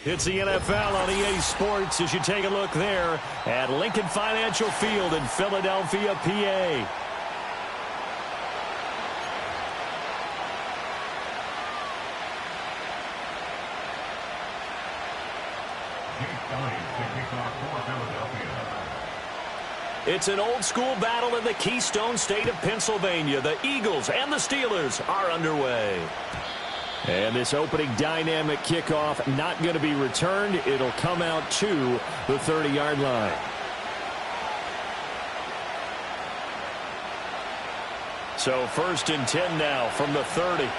It's the NFL on EA Sports as you take a look there at Lincoln Financial Field in Philadelphia, PA. It's an old-school battle in the Keystone State of Pennsylvania. The Eagles and the Steelers are underway. And this opening dynamic kickoff not going to be returned. It'll come out to the 30-yard line. So 1st and 10 now from the 30. Here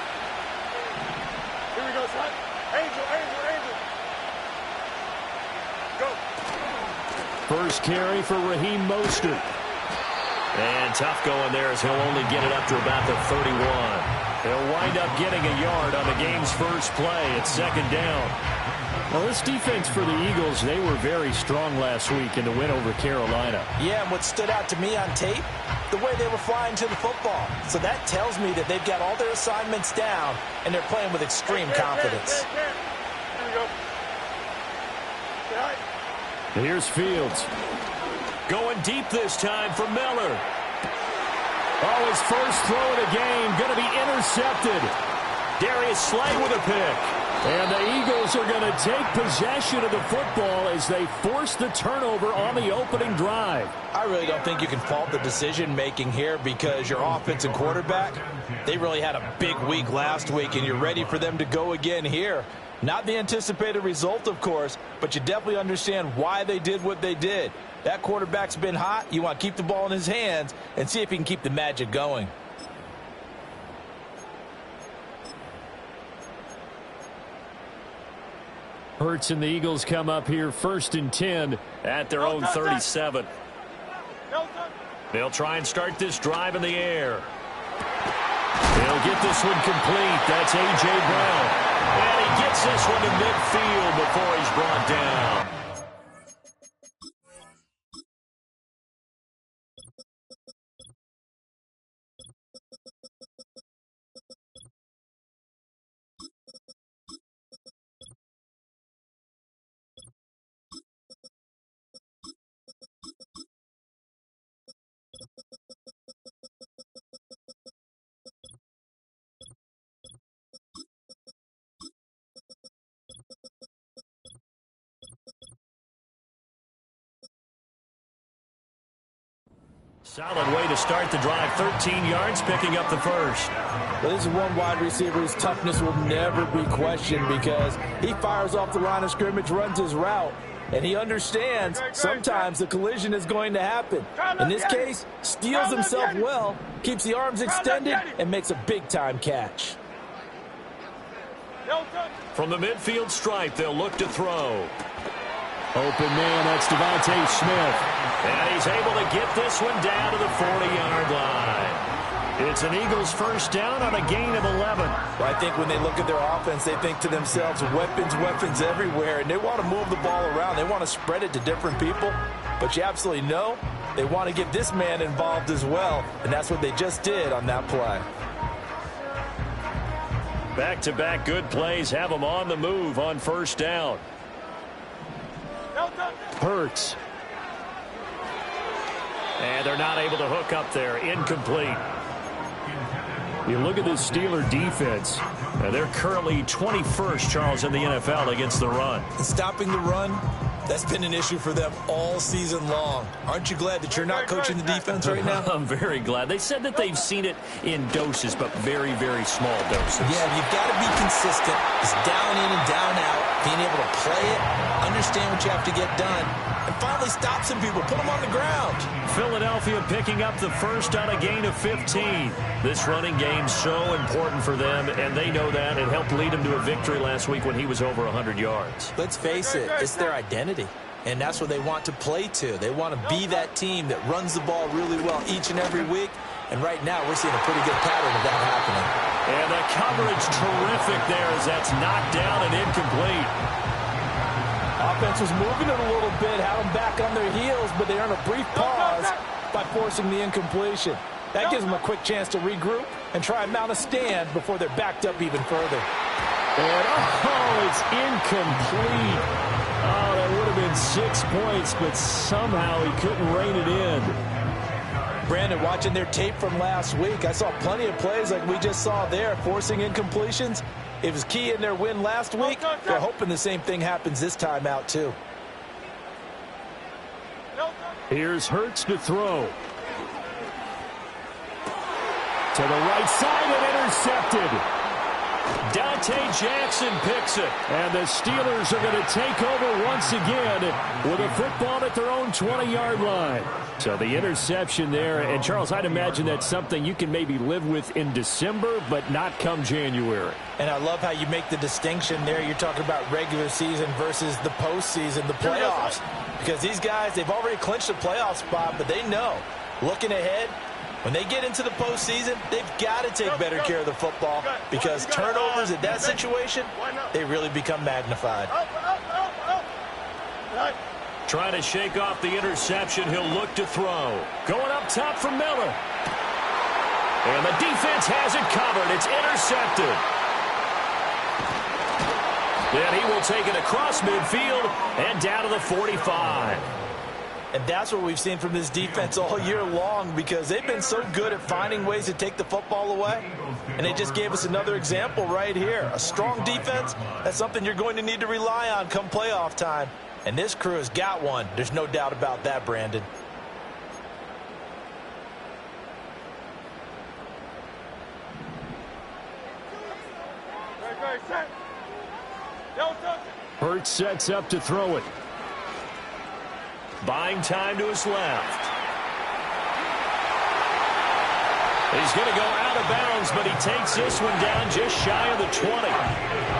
we go, son. Angel. Go. First carry for Raheem Mostert. And tough going there as he'll only get it up to about the 31. He'll wind up getting a yard on the game's first play. It's 2nd down. Well, this defense for the Eagles, they were very strong last week in the win over Carolina. Yeah, and what stood out to me on tape, the way they were flying to the football. So that tells me that they've got all their assignments down, and they're playing with extreme confidence. Here we go. And here's Fields. Going deep this time for Miller. Oh, his first throw of the game going to be intercepted. Darius Slay with a pick. And the Eagles are going to take possession of the football as they force the turnover on the opening drive. I really don't think you can fault the decision-making here because your offense and quarterback, they really had a big week last week, and you're ready for them to go again here. Not the anticipated result, of course, but you definitely understand why they did what they did. That quarterback's been hot. You want to keep the ball in his hands and see if he can keep the magic going. Hurts and the Eagles come up here 1st and 10 at their own 37. They'll try and start this drive in the air. They'll get this one complete. That's A.J. Brown. And he gets this one to midfield before he's brought down. Solid way to start the drive. 13 yards, picking up the first. Well, this is one wide receiver whose toughness will never be questioned because he fires off the line of scrimmage, runs his route, and he understands sometimes the collision is going to happen. In this case, steals himself well, keeps the arms extended, and makes a big-time catch. From the midfield stripe, they'll look to throw. Open man, that's Devontae Smith. And he's able to get this one down to the 40-yard line. It's an Eagles first down on a gain of 11. Well, I think when they look at their offense, they think to themselves, weapons everywhere, and they want to move the ball around. They want to spread it to different people. But you absolutely know they want to get this man involved as well, and that's what they just did on that play. Back-to-back good plays have them on the move on first down. Hurts. And they're not able to hook up there. Incomplete. You look at this Steeler defense. They're currently 21st, Charles, in the NFL against the run. And stopping the run, that's been an issue for them all season long. Aren't you glad that you're not coaching the defense right now? I'm very glad. They said that they've seen it in doses, but very, very small doses. Yeah, you've got to be consistent. It's down in and down out. Being able to play it, understand what you have to get done, and finally stop some people, put them on the ground. Philadelphia picking up the first on a gain of 15. This running game's so important for them, and they know that. It helped lead them to a victory last week when he was over 100 yards. Let's face it, it's their identity, and that's what they want to play to. They want to be that team that runs the ball really well each and every week, and right now we're seeing a pretty good pattern of that happening. And the coverage terrific there as that's knocked down and incomplete. Offense was moving it a little bit, had them back on their heels, but they earned a brief pause by forcing the incompletion. That gives them a quick chance to regroup and try and mount a stand before they're backed up even further. And, oh, he It's incomplete. Oh, that would have been 6 points, but somehow he couldn't rein it in. Brandon, watching their tape from last week, I saw plenty of plays like we just saw there, forcing incompletions. It was key in their win last week. They're hoping the same thing happens this time out, too. Here's Hurts to throw. To the right side and intercepted. Dante Jackson picks it. And the Steelers are going to take over once again with a football at their own 20-yard line. So the interception there. And, Charles, I'd imagine that's something you can maybe live with in December, but not come January. And I love how you make the distinction there. You're talking about regular season versus the postseason, the playoffs. Because these guys, they've already clinched a playoff spot, but they know, looking ahead, when they get into the postseason, they've got to take better care of the football because turnovers in that situation, they really become magnified. Trying to shake off the interception. He'll look to throw. Going up top for Miller. And the defense has it covered. It's intercepted. Then he will take it across midfield and down to the 45. And that's what we've seen from this defense all year long because they've been so good at finding ways to take the football away. And they just gave us another example right here. A strong defense, that's something you're going to need to rely on come playoff time. And this crew has got one. There's no doubt about that, Brandon. Hurts sets up to throw it. Buying time to his left. He's going to go out of bounds, but he takes this one down just shy of the 20.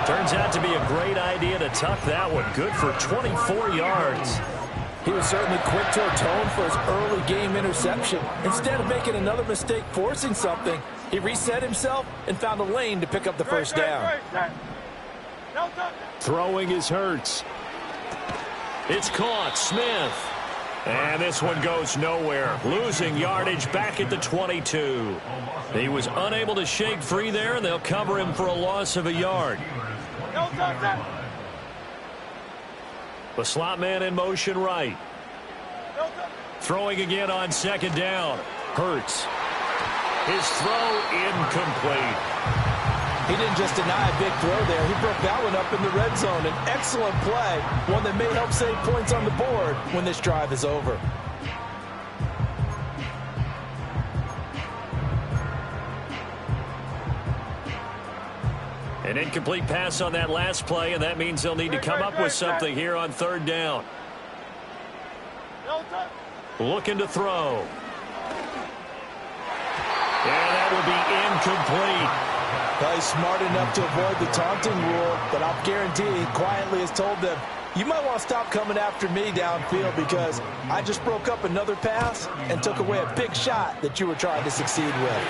Turns out to be a great idea to tuck that one. Good for 24 yards. He was certainly quick to atone for his early game interception. Instead of making another mistake forcing something, he reset himself and found a lane to pick up the first down. Throwing is Hurts. It's caught. Smith. And this one goes nowhere. Losing yardage back at the 22. He was unable to shake free there, and they'll cover him for a loss of a yard. The slot man in motion right. Throwing again on second down. Hurts. His throw incomplete. He didn't just deny a big throw there. He broke that one up in the red zone. An excellent play, one that may help save points on the board when this drive is over. An incomplete pass on that last play, and that means they'll need to come up with something here on third down. Looking to throw. And that will be incomplete. Well, he's smart enough to avoid the taunting rule, but I'll guarantee he quietly has told them, you might want to stop coming after me downfield because I just broke up another pass and took away a big shot that you were trying to succeed with.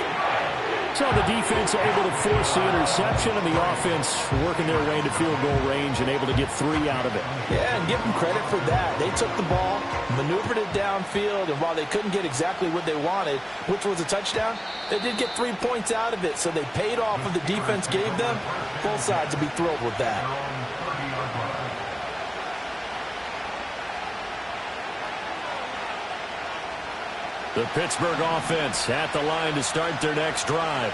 So the defense able to force the interception, and the offense working their way into field goal range and able to get 3 out of it. Yeah, and give them credit for that. They took the ball, maneuvered it downfield, and while they couldn't get exactly what they wanted, which was a touchdown, they did get 3 points out of it, so they paid off what the defense gave them. Both sides will be thrilled with that. The Pittsburgh offense at the line to start their next drive.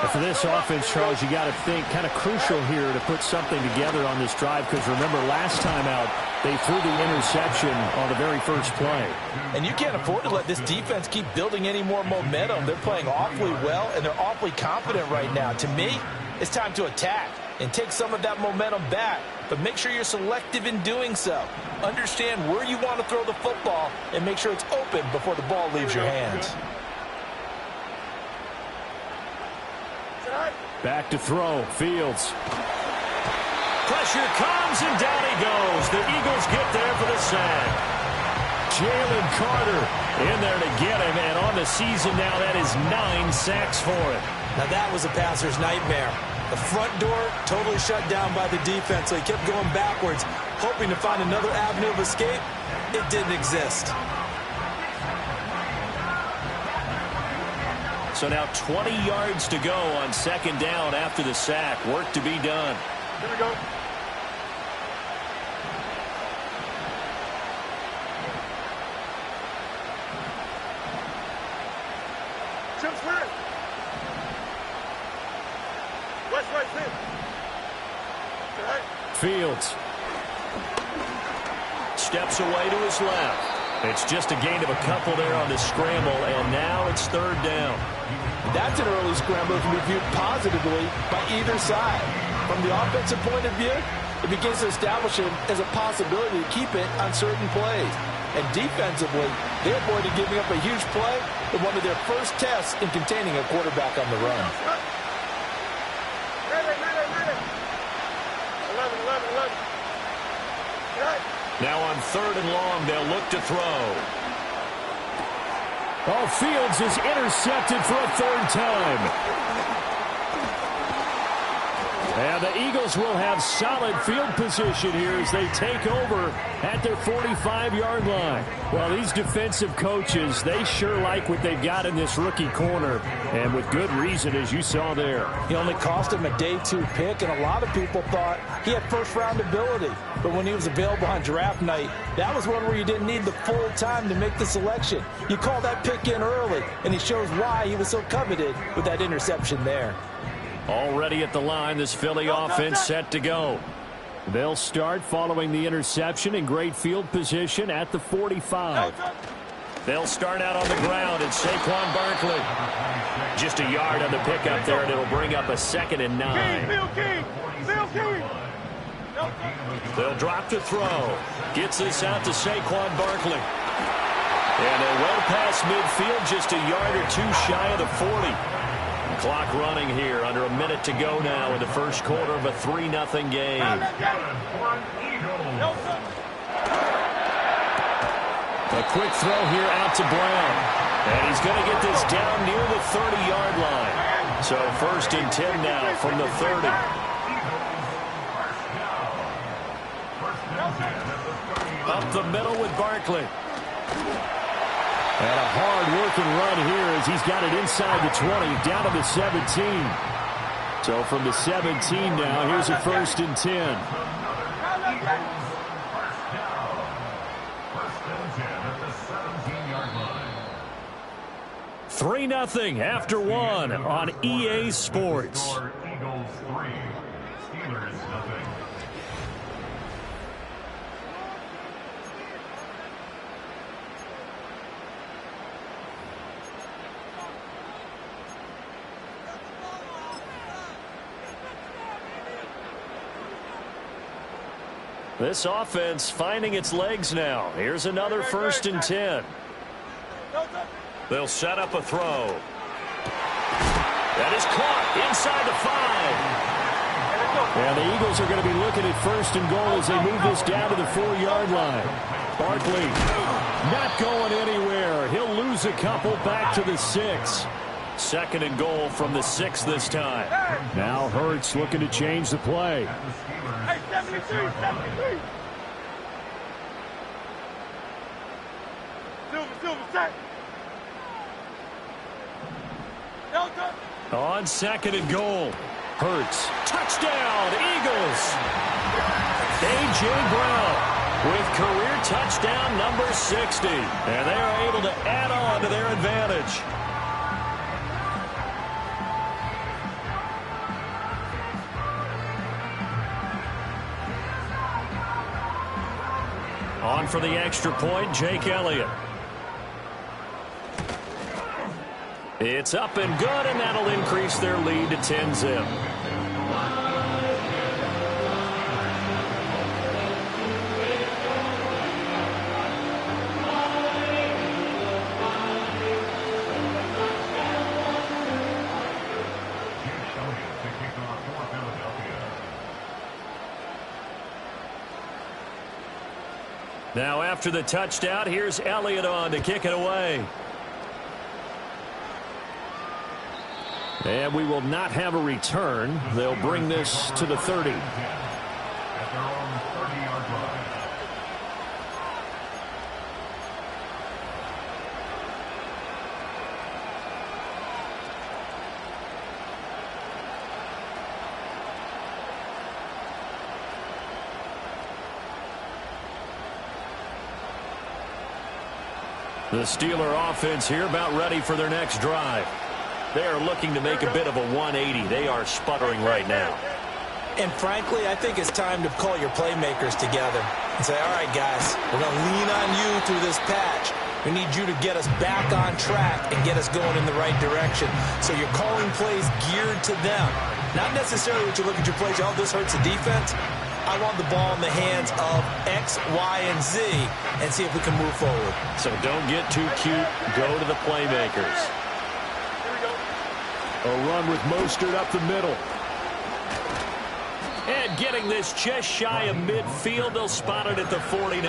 And for this offense, Charles, you got to think kind of crucial here to put something together on this drive because remember last time out they threw the interception on the very first play. And you can't afford to let this defense keep building any more momentum. They're playing awfully well and they're awfully confident right now. To me, it's time to attack and take some of that momentum back. But make sure you're selective in doing so. Understand where you want to throw the football and make sure it's open before the ball leaves your hands. Back to throw. Fields. Pressure comes and down he goes. The Eagles get there for the sack. Jalen Carter in there to get him. And on the season now, that is 9 sacks for him. Now that was a passer's nightmare. The front door totally shut down by the defense, so he kept going backwards, hoping to find another avenue of escape. It didn't exist. So now 20 yards to go on second down after the sack. Work to be done. Here we go. Fields. Steps away to his left. It's just a gain of a couple there on the scramble, and now it's third down. That's an early scramble that can be viewed positively by either side. From the offensive point of view, it begins to establish it as a possibility to keep it on certain plays. And defensively, they avoided giving up a huge play in one of their first tests in containing a quarterback on the run. 11. Now on third and long, they'll look to throw. Oh, Fields is intercepted for a third time. And the Eagles will have solid field position here as they take over at their 45-yard line. Well, these defensive coaches, they sure like what they've got in this rookie corner, and with good reason, as you saw there. He only cost him a day 2 pick, and a lot of people thought he had first-round ability. But when he was available on draft night, that was one where you didn't need the full time to make the selection. You call that pick in early, and he shows why he was so coveted with that interception there. Already at the line, this Philly offense set to go. They'll start following the interception in great field position at the 45. They'll start out on the ground at Saquon Barkley. Just a yard on the pickup there, and it'll bring up a 2nd and 9. They'll drop to throw. Gets this out to Saquon Barkley. And well past midfield, just a yard or 2 shy of the 40. Clock running here, under a minute to go now in the first quarter of a 3-0 game. A quick throw here out to Brown. And he's going to get this down near the 30-yard line. So 1st and 10 now from the 30. Up the middle with Barkley. And a hard-working run here as he's got it inside the 20, down to the 17. So from the 17 now, here's a 1st and 10. 3-0 after 1 on EA Sports. Eagles 3, Steelers 0. This offense finding its legs now. Here's another 1st and 10. They'll set up a throw. That is caught inside the 5. And the Eagles are going to be looking at 1st and goal as they move this down to the 4-yard line. Barkley not going anywhere. He'll lose a couple back to the 6. 2nd and goal from the 6 this time. Now Hurts looking to change the play. Hey, 73. Silver, set. Delta. On 2nd and goal. Hurts. Touchdown, Eagles. A.J. Brown with career touchdown number 60. And they are able to add on to their advantage. On for the extra point, Jake Elliott. It's up and good, and that'll increase their lead to 10-zip. Now after the touchdown, here's Elliott on to kick it away. And we will not have a return. They'll bring this to the 30. At their own 30-yard line. The Steeler offense here about ready for their next drive. They are looking to make a bit of a 180. They are sputtering right now. And frankly, I think it's time to call your playmakers together and say, all right, guys, we're going to lean on you through this patch. We need you to get us back on track and get us going in the right direction. So you're calling plays geared to them. Not necessarily that you look at your plays, oh, this hurts the defense. I want the ball in the hands of X, Y, and Z and see if we can move forward. So don't get too cute. Go to the playmakers. A run with Mostert up the middle. And getting this just shy of midfield, they'll spot it at the 49.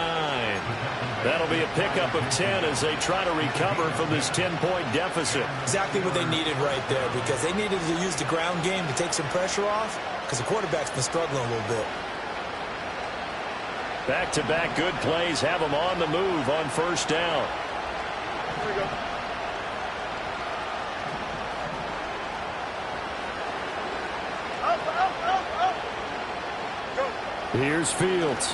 That'll be a pickup of 10 as they try to recover from this 10-point deficit. Exactly what they needed right there, because they needed to use the ground game to take some pressure off, because the quarterback's been struggling a little bit. Back-to-back good plays have them on the move on first down. Here we go. Here's Fields.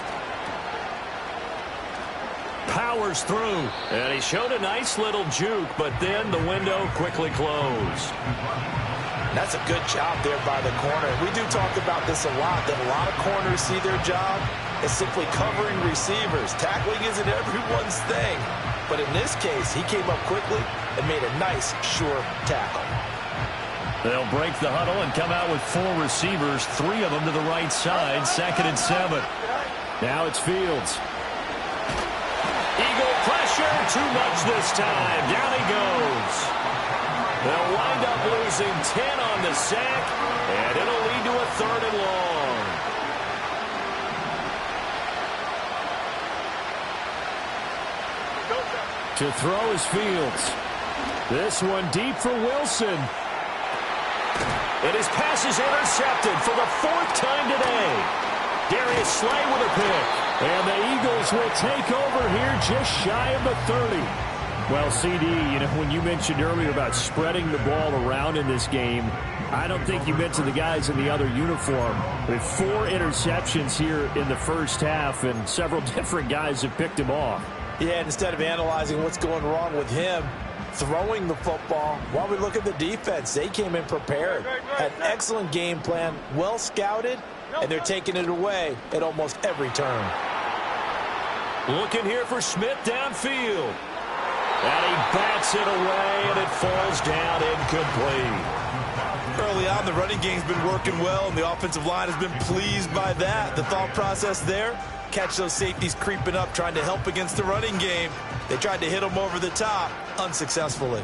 Powers through. And he showed a nice little juke, but then the window quickly closed. That's a good job there by the corner. We do talk about this a lot, that a lot of corners see their job as simply covering receivers. Tackling isn't everyone's thing. But in this case, he came up quickly and made a nice, sure tackle. They'll break the huddle and come out with 4 receivers, 3 of them to the right side, 2nd and 7. Now it's Fields. Eagle pressure, too much this time. Down he goes. They'll wind up losing 10 on the sack, and it'll lead to a 3rd and long. To throw is Fields. This one deep for Wilson. And his pass is intercepted for the 4th time today. Darius Slay with a pick. And the Eagles will take over here just shy of the 30. Well, CD, you know, when you mentioned earlier about spreading the ball around in this game, I don't think you mentioned the guys in the other uniform. With 4 interceptions here in the first half, and several different guys have picked him off. Yeah, and instead of analyzing what's going wrong with him, throwing the football, while we look at the defense, they came in prepared, had an excellent game plan, well scouted, and they're taking it away at almost every turn. Looking here for Smith downfield. And he bats it away, and it falls down incomplete. Early on, the running game's been working well, and the offensive line has been pleased by that. The thought process there, catch those safeties creeping up, trying to help against the running game. They tried to hit them over the top, unsuccessfully.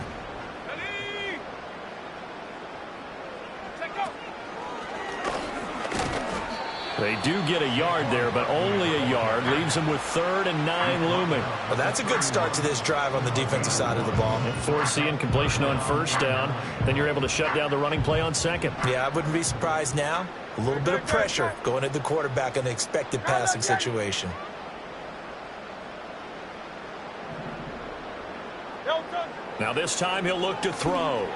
They do get a yard there, but only a yard. Leaves them with 3rd and 9 looming. Well, that's a good start to this drive on the defensive side of the ball. Foreseeing completion on first down. Then you're able to shut down the running play on 2nd. Yeah, I wouldn't be surprised now. A little bit of pressure going at the quarterback in an expected passing situation. Now this time he'll look to throw.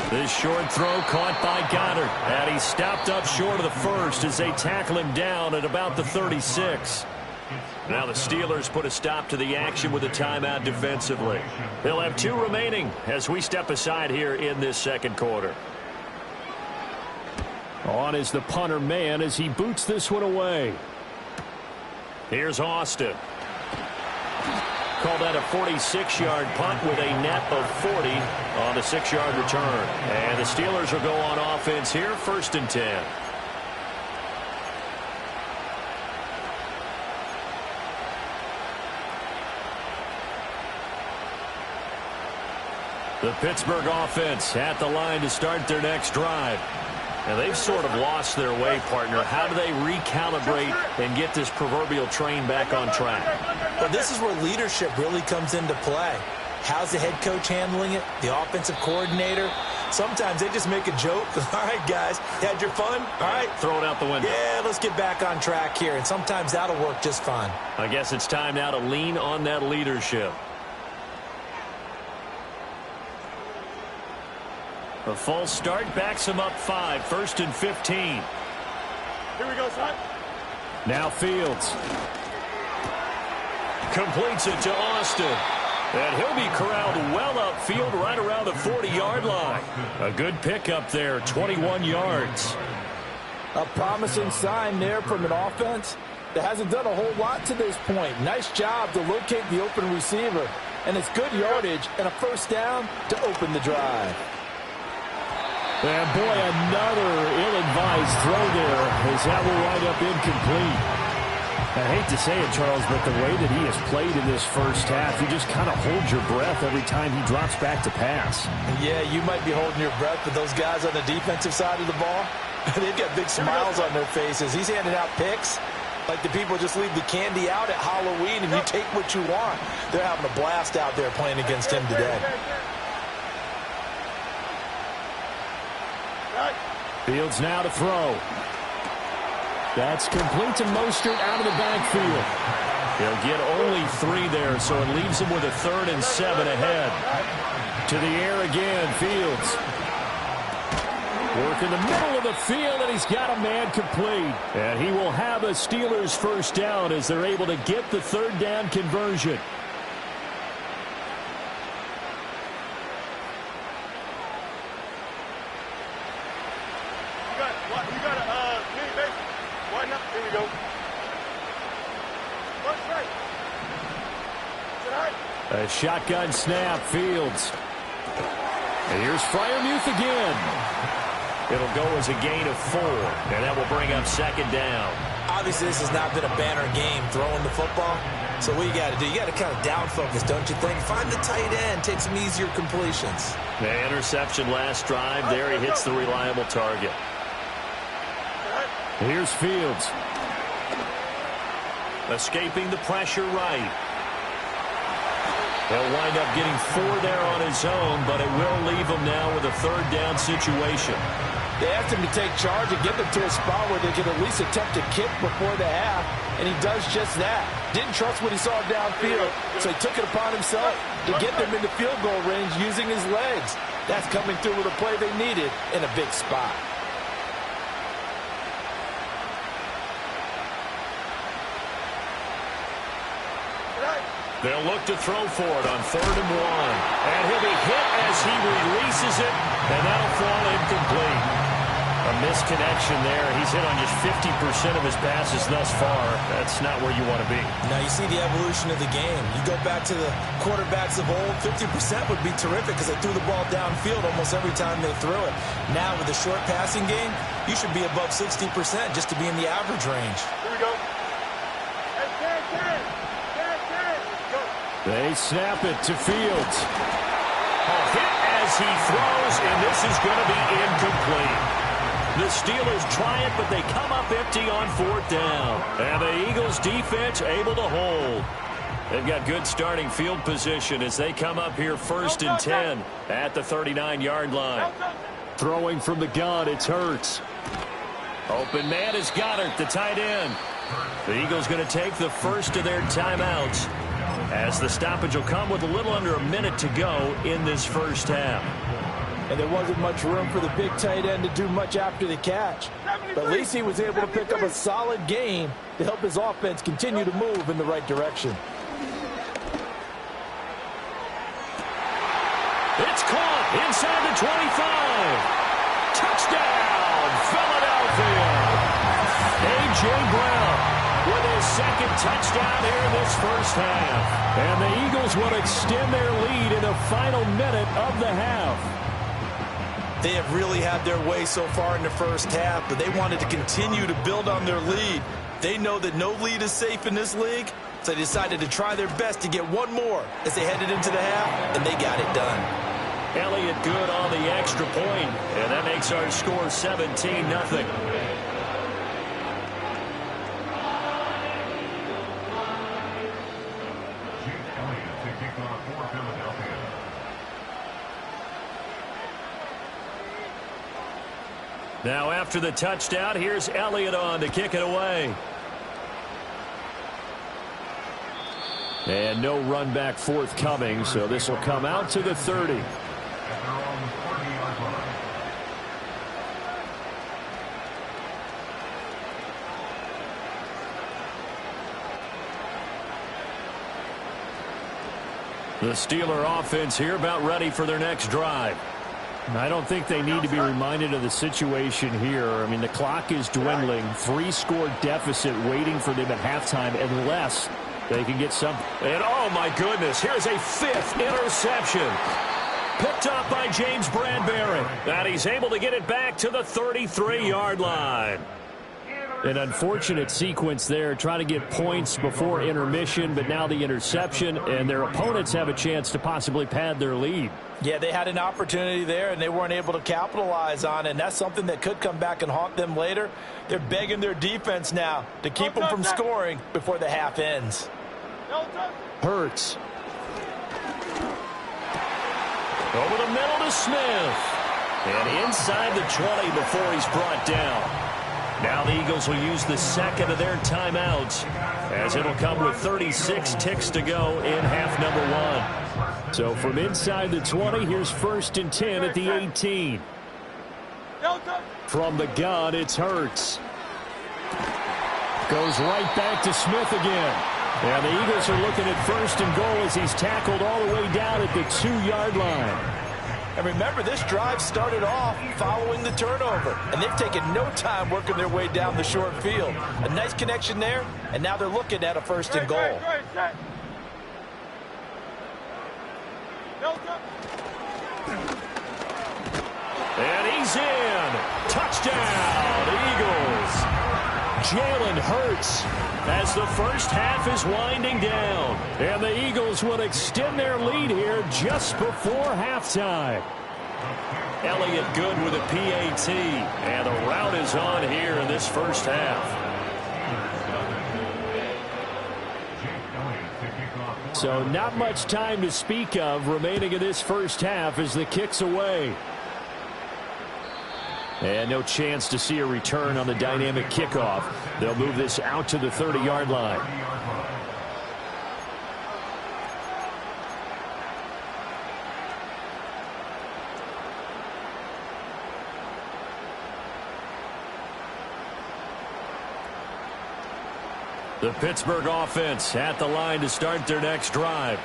This short throw caught by Goddard. And he stopped up short of the first as they tackle him down at about the 36. Now the Steelers put a stop to the action with a timeout defensively. They'll have 2 remaining as we step aside here in this 2nd quarter. On is the punter man as he boots this one away. Here's Austin. Call that a 46-yard punt with a net of 40 on a 6-yard return. And the Steelers will go on offense here, 1st and 10. The Pittsburgh offense at the line to start their next drive. And they've sort of lost their way, partner. How do they recalibrate and get this proverbial train back on track? Well, this is where leadership really comes into play. How's the head coach handling it? The offensive coordinator? Sometimes they just make a joke. All right, guys, had your fun? All right. Throw it out the window. Yeah, let's get back on track here. And sometimes that'll work just fine. I guess it's time now to lean on that leadership. A false start backs him up 5, 1st and 15. Here we go, son. Now Fields. Completes it to Austin. And he'll be corralled well upfield right around the 40-yard line. A good pickup there, 21 yards. A promising sign there from an offense that hasn't done a whole lot to this point. Nice job to locate the open receiver. And it's good yardage and a first down to open the drive. And boy, another ill-advised throw there as that will wind up incomplete. I hate to say it, Charles, but the way that he has played in this first half, you just kind of hold your breath every time he drops back to pass. Yeah, you might be holding your breath, but those guys on the defensive side of the ball, they've got big smiles on their faces. He's handing out picks like the people just leave the candy out at Halloween and you take what you want. They're having a blast out there playing against him today. Fields now to throw. That's complete to Mostert out of the backfield. He'll get only 3 there, so it leaves him with a 3rd and 7 ahead. To the air again, Fields. Work in the middle of the field, and he's got a man complete. And he will have a Steelers first down as they're able to get the 3rd down conversion. A shotgun snap, Fields. And here's Freiermuth again. It'll go as a gain of 4, and that will bring up 2nd down. Obviously, this has not been a banner game throwing the football. So what you got to do, you got to kind of down focus, don't you think? Find the tight end, take some easier completions. The interception last drive. There he hits the reliable target. Here's Fields. Escaping the pressure right. He'll wind up getting 4 there on his own, but it will leave him now with a 3rd down situation. They asked him to take charge and get them to a spot where they could at least attempt a kick before the half, and he does just that. Didn't trust what he saw downfield, so he took it upon himself to get them into field goal range using his legs. That's coming through with a play they needed in a big spot. They'll look to throw for it on 3rd and 1. And he'll be hit as he releases it, and that'll fall incomplete. A misconnection there. He's hit on just 50% of his passes thus far. That's not where you want to be. Now you see the evolution of the game. You go back to the quarterbacks of old, 50% would be terrific because they threw the ball downfield almost every time they threw it. Now with the short passing game, you should be above 60% just to be in the average range. Here we go. They snap it to Fields. A hit as he throws, and this is going to be incomplete. The Steelers try it, but they come up empty on 4th down. And the Eagles defense able to hold. They've got good starting field position as they come up here 1st and 10 at the 39-yard line. Throwing from the gun, it's Hurts. Open man is Goddard, the tight end. The Eagles going to take the first of their timeouts, as the stoppage will come with a little under a minute to go in this first half. And there wasn't much room for the big tight end to do much after the catch. But at least he was able to pick up a solid gain to help his offense continue to move in the right direction. It's caught inside the 25. Touchdown, Philadelphia. A.J. Brown with his 2nd touchdown here in this first half. And the Eagles will extend their lead in the final minute of the half. They have really had their way so far in the first half, but they wanted to continue to build on their lead. They know that no lead is safe in this league, so they decided to try their best to get one more as they headed into the half, and they got it done. Elliott good on the extra point, and that makes our score 17-0. Now after the touchdown, here's Elliott on to kick it away. And no run back forthcoming, so this will come out to the 30. The Steeler offense here about ready for their next drive. I don't think they need to be reminded of the situation here. I mean, the clock is dwindling. 3-score deficit waiting for them at halftime unless they can get some. And, oh, my goodness, here's a 5th interception. Picked up by James Bradbury. And he's able to get it back to the 33-yard line. An unfortunate sequence there, trying to get points before intermission, but now the interception, and their opponents have a chance to possibly pad their lead. Yeah, they had an opportunity there, and they weren't able to capitalize on it, and that's something that could come back and haunt them later. They're begging their defense now to keep them from scoring before the half ends. Hurts. Over the middle to Smith. And inside the 20 before he's brought down. Now the Eagles will use the second of their timeouts as it'll come with 36 ticks to go in half number 1. So from inside the 20, here's 1st and 10 at the 18. From the gun, it's Hurts. Goes right back to Smith again. And the Eagles are looking at 1st and goal as he's tackled all the way down at the 2-yard line. And remember, this drive started off following the turnover, and they've taken no time working their way down the short field. A nice connection there, and now they're looking at a 1st and goal. And he's in. Touchdown, Eagles. Jalen Hurts as the first half is winding down. And the Eagles will extend their lead here just before halftime. Elliott good with a PAT. And the route is on here in this first half. So not much time to speak of remaining in this first half as the kick's away. And no chance to see a return on the dynamic kickoff. They'll move this out to the 30-yard line. The Pittsburgh offense at the line to start their next drive.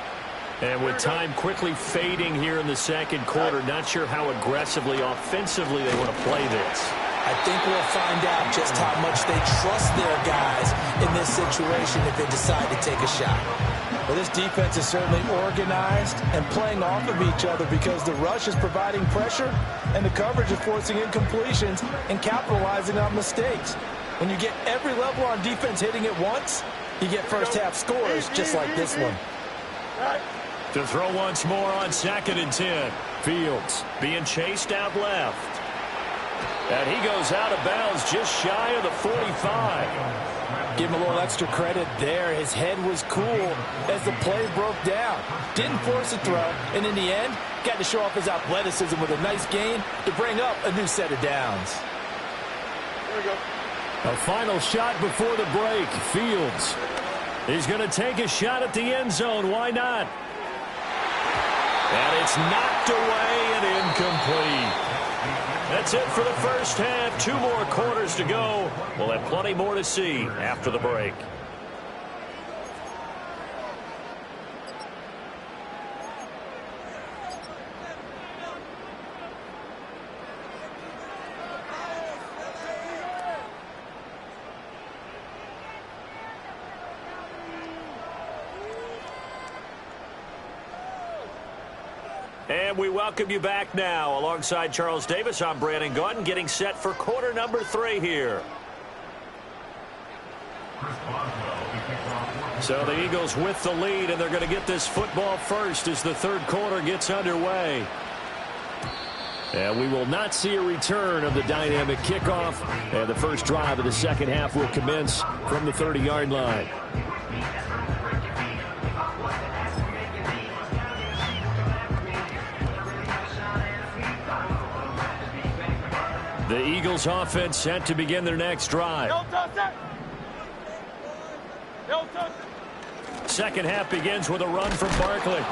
And with time quickly fading here in the second quarter, not sure how aggressively, offensively they want to play this. I think we'll find out just how much they trust their guys in this situation if they decide to take a shot. Well, this defense is certainly organized and playing off of each other because the rush is providing pressure and the coverage is forcing incompletions and capitalizing on mistakes. When you get every level on defense hitting at once, you get first half scores just like this one. To throw once more on 2nd and 10. Fields being chased out left. And he goes out of bounds just shy of the 45. Give him a little extra credit there. His head was cool as the play broke down. Didn't force a throw, and in the end, got to show off his athleticism with a nice gain to bring up a new set of downs. Here we go. A final shot before the break. Fields. He's going to take a shot at the end zone. Why not? And it's knocked away and incomplete. That's it for the first half. 2 more quarters to go. We'll have plenty more to see after the break. And we welcome you back now. Alongside Charles Davis, I'm Brandon Gaudin, getting set for quarter number 3 here. So the Eagles with the lead, and they're going to get this football first as the third quarter gets underway. And we will not see a return of the dynamic kickoff. And the first drive of the second half will commence from the 30-yard line. The Eagles offense set to begin their next drive. Second half begins with a run from Barkley.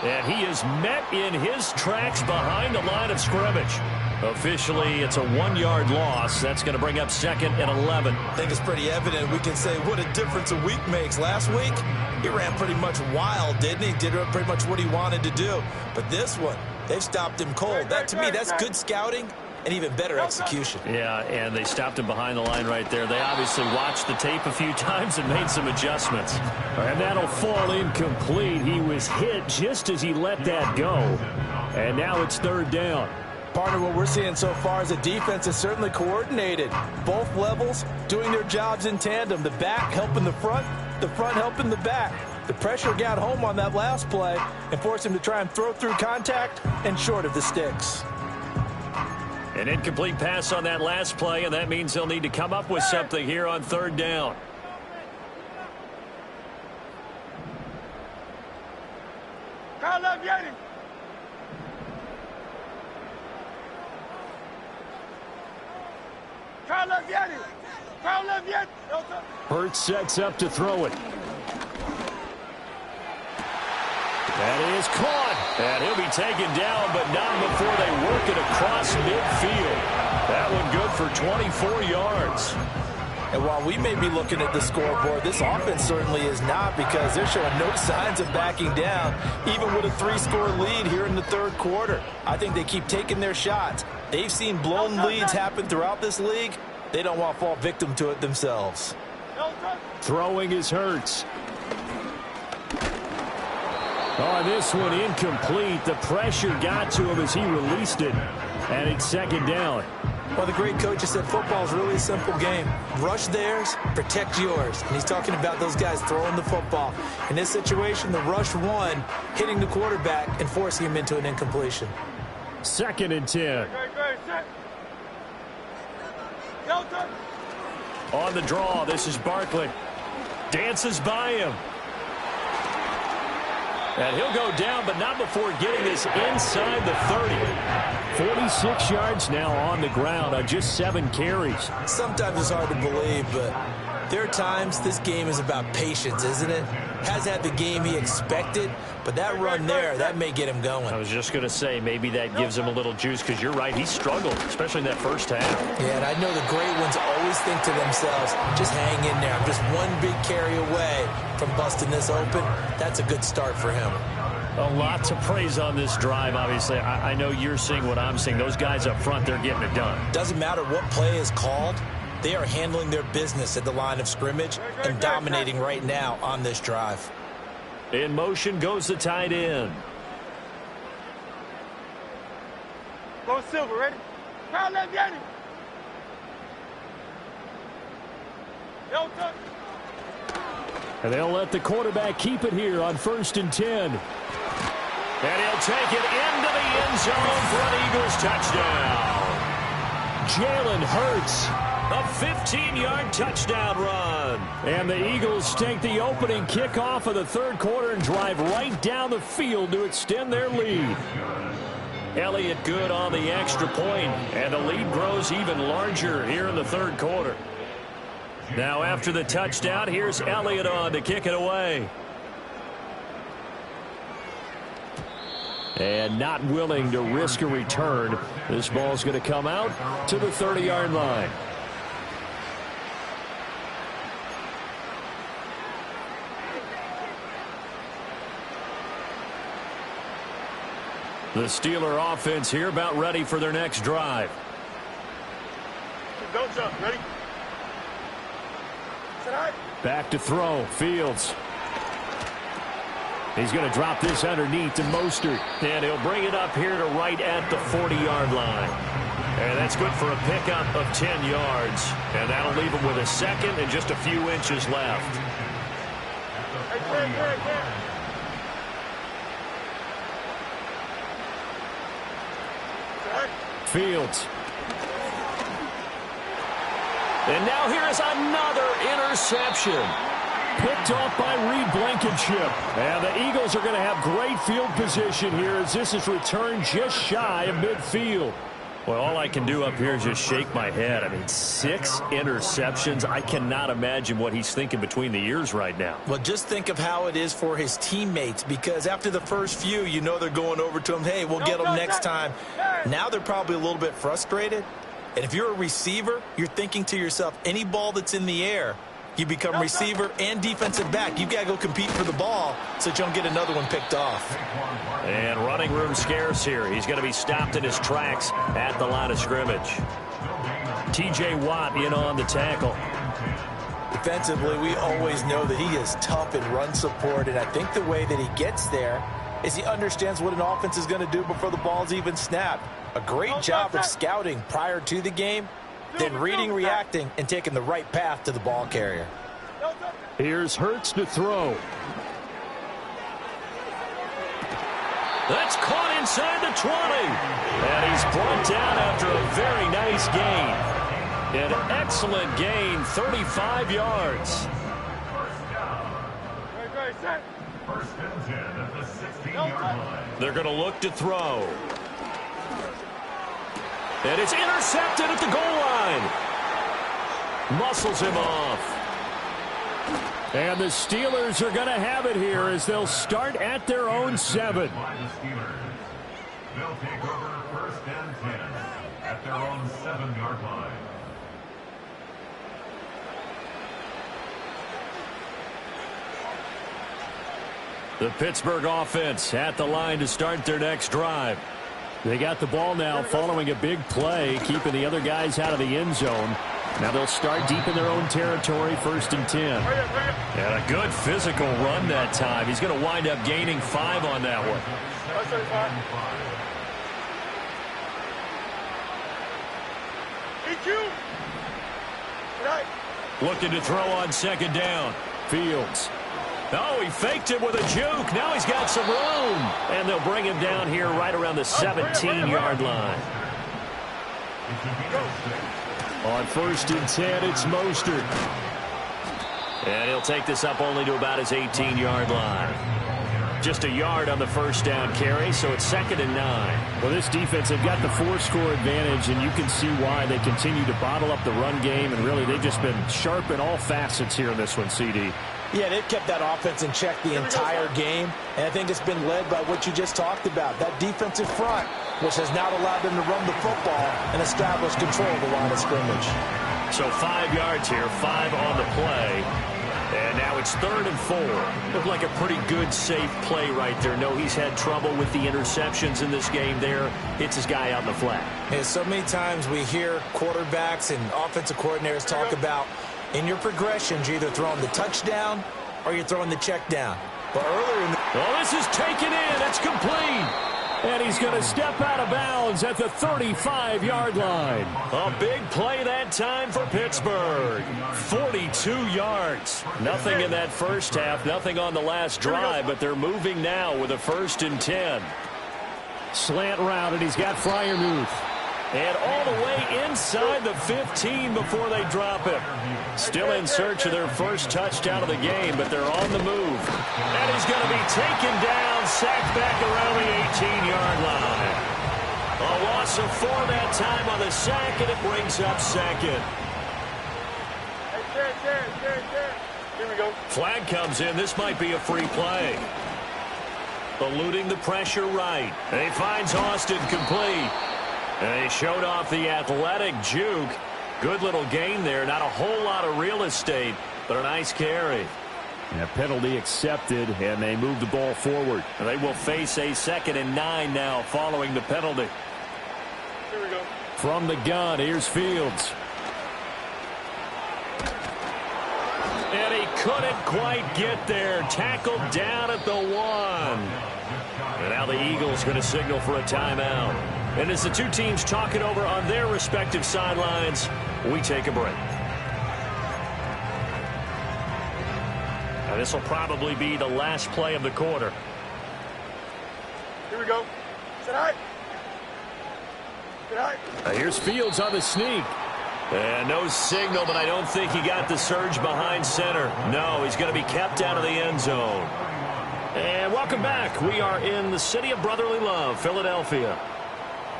And he is met in his tracks behind the line of scrimmage. Officially, it's a 1-yard loss. That's going to bring up 2nd and 11. I think it's pretty evident. We can say what a difference a week makes. Last week, he ran pretty much wild, didn't he? Did pretty much what he wanted to do. But this one, They've stopped him cold. That, to me, that's good scouting and even better execution. Yeah, and they stopped him behind the line right there. They obviously watched the tape a few times and made some adjustments. And that'll fall incomplete. He was hit just as he let that go. And now it's third down. Partner, what we're seeing so far is the defense is certainly coordinated. Both levels doing their jobs in tandem. The back helping the front helping the back. The pressure got home on that last play and forced him to try and throw through contact and short of the sticks. An incomplete pass on that last play, and that means they'll need to come up with something here on third down. Hurts sets up to throw it. That is caught. And he'll be taken down, but not before they work it across midfield. That one good for 24 yards. And while we may be looking at the scoreboard, this offense certainly is not, because they're showing no signs of backing down, even with a 3-score lead here in the third quarter. I think they keep taking their shots. They've seen blown leads happen throughout this league. They don't want to fall victim to it themselves. Throwing is Hurts. Oh, this one incomplete. The pressure got to him as he released it. And it's second down. Well, the great coach has said football is really a simple game. Rush theirs, protect yours. And he's talking about those guys throwing the football. In this situation, the rush one, hitting the quarterback and forcing him into an incompletion. Second and 10. On the draw, this is Barkley. Dances by him. And he'll go down, but not before getting this inside the 30. 46 yards now on the ground on just 7 carries. Sometimes it's hard to believe, but there are times this game is about patience, isn't it? Has had the game he expected, but that run there, that may get him going. I was just going to say, maybe that gives him a little juice, because you're right, he struggled, especially in that first half. Yeah, and I know the great ones always think to themselves, just hang in there. I'm just one big carry away from busting this open. That's a good start for him. A lot to praise on this drive, obviously. I know you're seeing what I'm seeing. Those guys up front, they're getting it done. Doesn't matter what play is called. They are handling their business at the line of scrimmage and dominating right now on this drive. In motion goes the tight end. Go Silver, ready? Foul left, Yanni. And they'll let the quarterback keep it here on 1st and 10. And he'll take it into the end zone for an Eagles touchdown. Jalen Hurts. A 15-yard touchdown run. And the Eagles take the opening kickoff of the third quarter and drive right down the field to extend their lead. Elliott good on the extra point, and the lead grows even larger here in the third quarter. Now after the touchdown, here's Elliott on to kick it away. And not willing to risk a return. This ball's going to come out to the 30-yard line. The Steeler offense here about ready for their next drive. Don't jump. Ready? Back to throw. Fields. He's going to drop this underneath to Mostert. And he'll bring it up here to right at the 40-yard line. And that's good for a pickup of 10 yards. And that'll leave him with a second and just a few inches left. Fields. And now here is another interception. Picked off by Reed Blankenship. And the Eagles are going to have great field position here as this is returned just shy of midfield. Well, all I can do up here is just shake my head. I mean, 6 interceptions. I cannot imagine what he's thinking between the ears right now. Well, just think of how it is for his teammates, because after the first few, you know they're going over to him, hey, we'll get them next time. Now they're probably a little bit frustrated. And if you're a receiver, you're thinking to yourself, any ball that's in the air, You become receiver and defensive back. You've got to go compete for the ball so that you don't get another one picked off. And running room scarce here. He's going to be stopped in his tracks at the line of scrimmage. T.J. Watt in on the tackle. Defensively, we always know that he is tough in run support, and I think the way that he gets there is he understands what an offense is going to do before the ball's even snapped. A great job of scouting prior to the game, then reading, reacting, and taking the right path to the ball carrier. Here's Hurts to throw. That's caught inside the 20. And he's brought down after a very nice gain. An excellent gain, 35 yards. First and 10 at the 16-yard line. They're going to look to throw. And it's intercepted at the goal line. Muscles him off. And the Steelers are going to have it here as they'll start at their own 7. They'll take over first and 10 at their own 7-yard line. The Pittsburgh offense at the line to start their next drive. They got the ball now following a big play, keeping the other guys out of the end zone. Now they'll start deep in their own territory, first and 10. And a good physical run that time. He's going to wind up gaining 5 on that one. Looking to throw on second down. Fields. Oh, he faked it with a juke. Now he's got some room. And they'll bring him down here right around the 17-yard line. On first and 10, it's Mostert. And he'll take this up only to about his 18-yard line. Just a yard on the first down carry, so it's second and 9. Well, this defense, they've got the 4-score advantage, and you can see why they continue to bottle up the run game. And really, they've just been sharp in all facets here in this one, CD. Yeah, they've kept that offense in check the entire game, and I think it's been led by what you just talked about, that defensive front, which has not allowed them to run the football and establish control of the line of scrimmage. So 5 yards here, 5 on the play, and now it's third and 4. Looked like a pretty good, safe play right there. No, he's had trouble with the interceptions in this game there. Hits his guy out in the flat. Yeah, so many times we hear quarterbacks and offensive coordinators talk about in your progressions, you're either throwing the touchdown or you're throwing the check down. But earlier in the... Oh, this is taken in. It's complete. And he's going to step out of bounds at the 35-yard line. A big play that time for Pittsburgh. 42 yards. Nothing in that first half, nothing on the last drive, but they're moving now with a first and 10. Slant route, and he's got Freiermuth. And all the way inside the 15 before they drop him. Still in search of their first touchdown of the game, but they're on the move. And he's going to be taken down, sacked back around the 18-yard line. A loss of 4 that time on the sack, and it brings up second. Here we go. Flag comes in. This might be a free play. Eluding the pressure right. And he finds Austin complete. And he showed off the athletic juke. Good little gain there. Not a whole lot of real estate, but a nice carry. And a penalty accepted, and they move the ball forward. And they will face a second and 9 now following the penalty. Here we go. From the gun, here's Fields. And he couldn't quite get there. Tackled down at the 1. And now the Eagles going to signal for a timeout. And as the two teams talk it over on their respective sidelines, we take a break. Now this will probably be the last play of the quarter. Here we go. Sit high. Sit high. Now here's Fields on the sneak. And no signal, but I don't think he got the surge behind center. No, he's going to be kept out of the end zone. And welcome back. We are in the city of brotherly love, Philadelphia.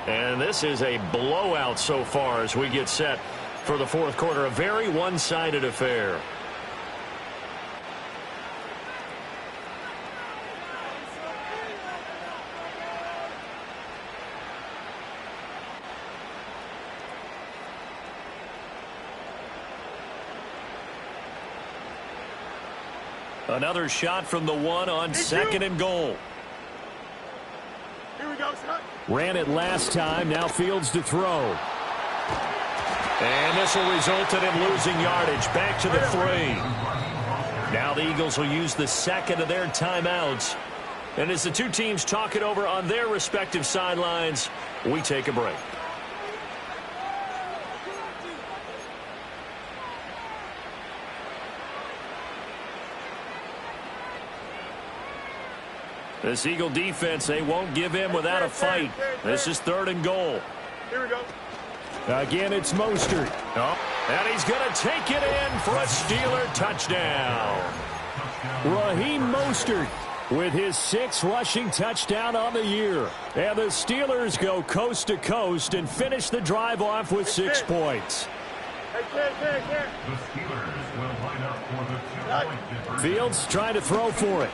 And this is a blowout so far as we get set for the fourth quarter. A very one-sided affair. Another shot from the one on second and goal. Here we go, son. Ran it last time. Now Fields to throw. And this will result in him losing yardage. Back to the 3. Now the Eagles will use the second of their timeouts. And as the two teams talk it over on their respective sidelines, we take a break. This Eagle defense, they won't give in without a fight. This is 3rd and goal. Here we go. Again, it's Mostert. Oh, and he's going to take it in for a Steeler touchdown. Raheem Mostert with his 6th rushing touchdown on the year. And the Steelers go coast to coast and finish the drive off with 6 points. Hey, kid. The Steelers will line up for the 2-point conversion. Fields trying to throw for it.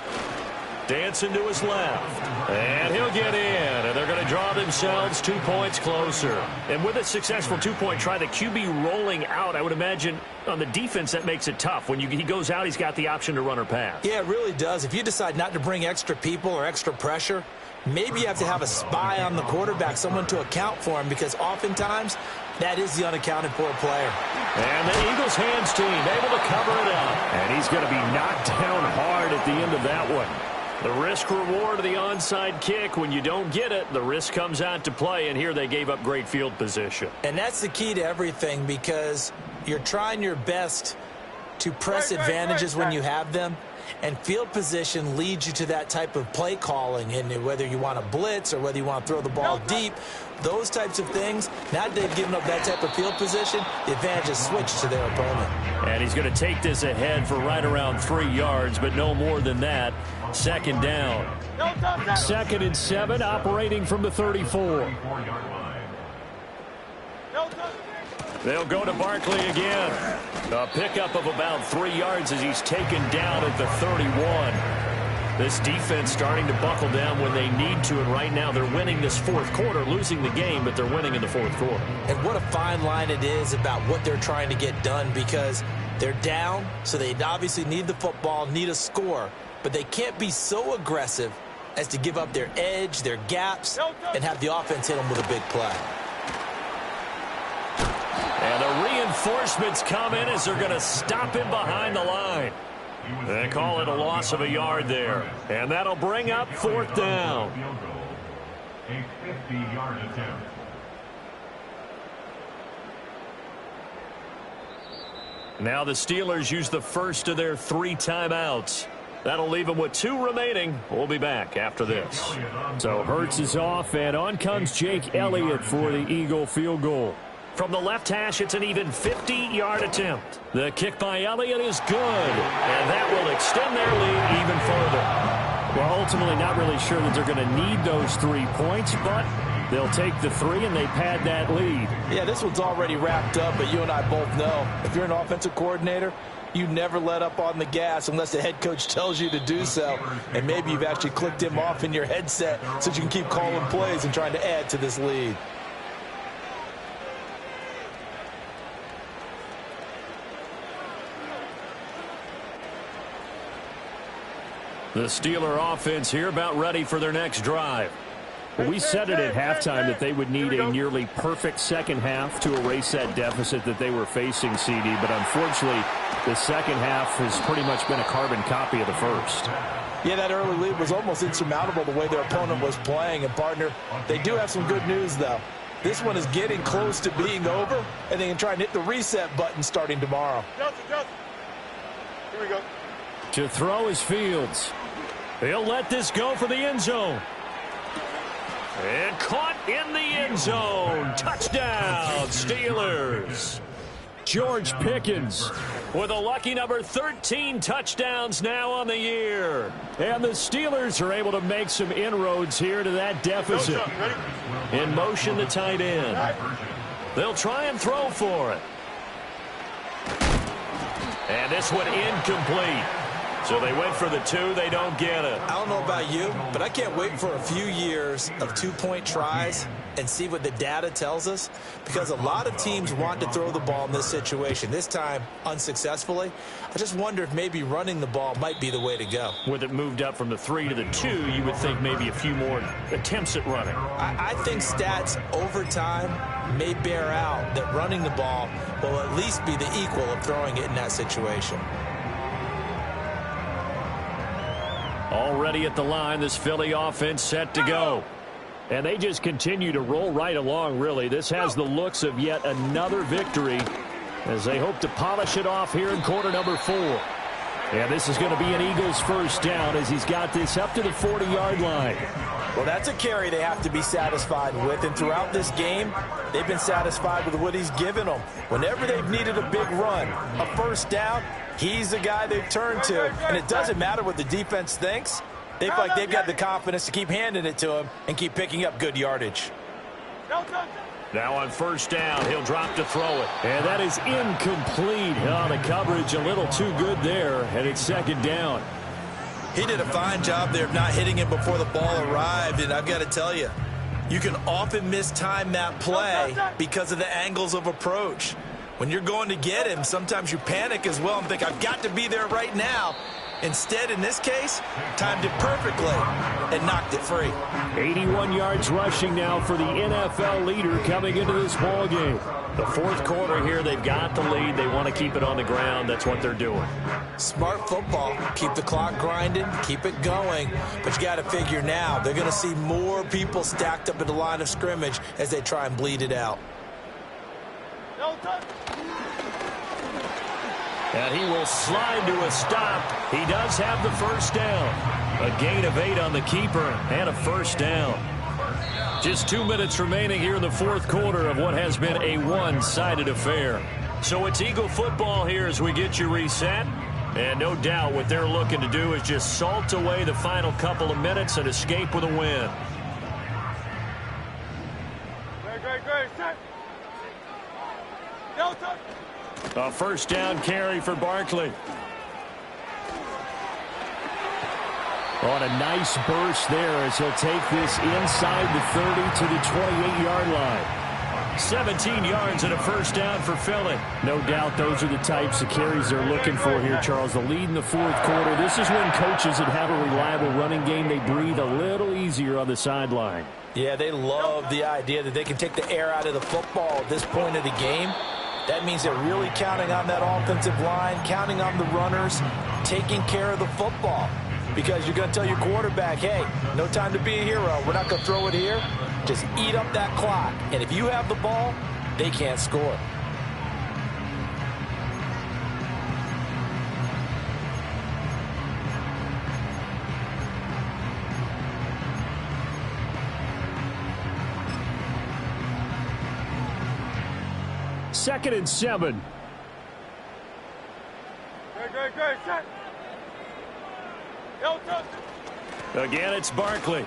Dancing to his left. And he'll get in. And they're going to draw themselves 2 points closer. And with a successful 2-point try, the QB rolling out, I would imagine on the defense that makes it tough. When he goes out, he's got the option to run or pass. Yeah, it really does. If you decide not to bring extra people or extra pressure, maybe you have to have a spy on the quarterback, someone to account for him, because oftentimes that is the unaccounted for player. And the Eagles hands team able to cover it up. And he's going to be knocked down hard at the end of that one. The risk-reward of the onside kick, when you don't get it, the risk comes out to play, and here they gave up great field position. And that's the key to everything, because you're trying your best to press advantages when you have them, and field position leads you to that type of play calling, and whether you want to blitz or whether you want to throw the ball deep, those types of things. Now that they've given up that type of field position, the advantage is switched to their opponent. And he's going to take this ahead for right around 3 yards, but no more than that. 2nd down. 2nd and 7, operating from the 34. They'll go to Barkley again. A pickup of about 3 yards as he's taken down at the 31. This defense starting to buckle down when they need to, and right now they're winning this 4th quarter, losing the game, but they're winning in the 4th quarter. And what a fine line it is about what they're trying to get done, because they're down, so they obviously need the football, need a score, but they can't be so aggressive as to give up their edge, their gaps, and have the offense hit them with a big play. And the reinforcements come in as they're going to stop him behind the line. They call it a loss of a yard there. And that'll bring up 4th down. A 50-yard attempt. Now the Steelers use the first of their 3 timeouts. That'll leave them with 2 remaining. We'll be back after this. So Hurts is off, and on comes Jake Elliott for the Eagle field goal. From the left hash, it's an even 50-yard attempt. The kick by Elliott is good, and that will extend their lead even further. Well, ultimately not really sure that they're going to need those 3 points, but they'll take the 3 and they pad that lead. Yeah, this one's already wrapped up, but you and I both know if you're an offensive coordinator, you never let up on the gas unless the head coach tells you to do so. And maybe you've actually clicked him off in your headset so you can keep calling plays and trying to add to this lead. The Steeler offense here about ready for their next drive. Well, we said it at halftime that they would need a nearly perfect second half to erase that deficit that they were facing, CD. But unfortunately, the second half has pretty much been a carbon copy of the first. Yeah, that early lead was almost insurmountable the way their opponent was playing. And, partner, they do have some good news, though. This one is getting close to being over, and they can try and hit the reset button starting tomorrow. Justin. Here we go. To throw is Fields. He'll let this go for the end zone. And caught in the end zone. Touchdown, Steelers. George Pickens with a lucky number 13 touchdowns now on the year. And the Steelers are able to make some inroads here to that deficit. In motion, the tight end. They'll try and throw for it. And this one incomplete. So they went for the 2. They don't get it. I don't know about you, but I can't wait for a few years of 2-point tries and see what the data tells us, because a lot of teams want to throw the ball in this situation, this time unsuccessfully. I just wonder if maybe running the ball might be the way to go. With it moved up from the 3 to the 2, you would think maybe a few more attempts at running. I think stats over time may bear out that running the ball will at least be the equal of throwing it in that situation. Already at the line, this Philly offense set to go. And they just continue to roll right along, really. This has the looks of yet another victory as they hope to polish it off here in quarter number 4. And this is going to be an Eagles first down as he's got this up to the 40-yard line. Well, that's a carry they have to be satisfied with. And throughout this game, they've been satisfied with what he's given them. Whenever they've needed a big run, a first down, he's the guy they've turned to. And it doesn't matter what the defense thinks. They feel like they've got the confidence to keep handing it to him and keep picking up good yardage. Now on first down, he'll drop to throw it. And that is incomplete. Oh, the coverage a little too good there, and it's second down. He did a fine job there of not hitting him before the ball arrived, and I've got to tell you, you can often mistime that play because of the angles of approach. When you're going to get him, sometimes you panic as well and think, I've got to be there right now. Instead, in this case, timed it perfectly and knocked it free. 81 yards rushing now for the NFL leader coming into this ball game. The fourth quarter here, they've got the lead. They want to keep it on the ground. That's what they're doing. Smart football. Keep the clock grinding, keep it going. But you got to figure now, they're going to see more people stacked up at the line of scrimmage as they try and bleed it out. And he will slide to a stop. He does have the first down. A gain of 8 on the keeper and a first down. Just 2 minutes remaining here in the fourth quarter of what has been a one-sided affair. So it's Eagle football here as we get you reset. And no doubt what they're looking to do is just salt away the final couple of minutes and escape with a win. Great. Set. Delta. A first down carry for Barkley. On a nice burst there as he'll take this inside the 30 to the 28-yard line. 17 yards and a first down for Philly. No doubt those are the types of carries they're looking for here, Charles. The lead in the fourth quarter. This is when coaches that have a reliable running game, they breathe a little easier on the sideline. Yeah, they love the idea that they can take the air out of the football at this point of the game. That means they're really counting on that offensive line, counting on the runners, taking care of the football. Because you're going to tell your quarterback, hey, no time to be a hero. We're not going to throw it here. Just eat up that clock. And if you have the ball, they can't score. Second and 7. Great. Set. Delta. Again, it's Barkley.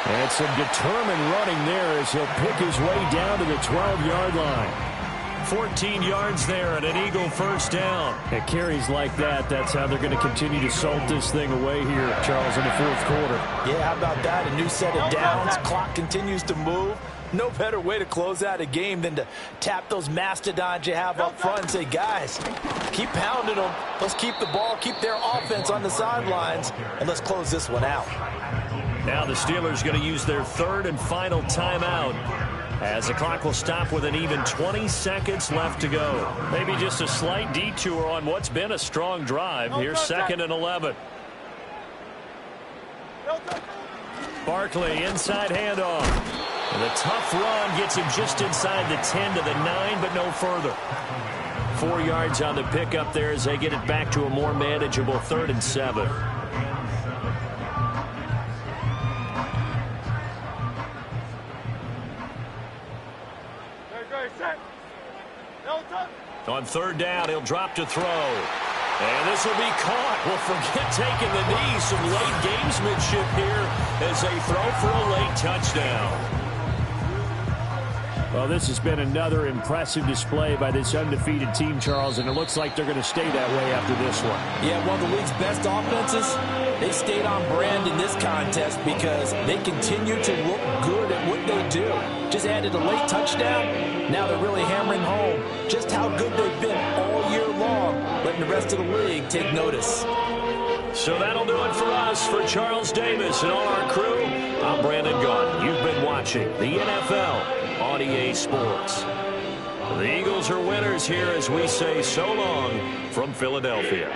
And some determined running there as he'll pick his way down to the 12-yard line. 14 yards there and an Eagle first down. At carries like that, that's how they're going to continue to salt this thing away here, Charles, in the fourth quarter. Yeah, how about that? A new set of downs. Clock continues to move. No better way to close out a game than to tap those mastodons you have up front and say, guys, keep pounding them. Let's keep the ball, keep their offense on the sidelines, and let's close this one out. Now the Steelers going to use their third and final timeout as the clock will stop with an even 20 seconds left to go. Maybe just a slight detour on what's been a strong drive. Here's second and 11. Barkley, inside handoff. And the tough run gets him just inside the 10 to the 9, but no further. 4 yards on the pickup there as they get it back to a more manageable 3rd and 7. On third down, he'll drop to throw. And this will be caught. Well, forget taking the knee. Some late gamesmanship here as they throw for a late touchdown. Well, this has been another impressive display by this undefeated team, Charles, and it looks like they're going to stay that way after this one. Yeah, one of the league's best offenses. They stayed on brand in this contest because they continue to look good at what they do. Just added a late touchdown. Now they're really hammering home just how good they've been all year long, letting the rest of the league take notice. So that'll do it for us. For Charles Davis and all our crew, I'm Brandon Gaudin. You've been watching the NFL on EA Sports. The Eagles are winners here as we say so long from Philadelphia.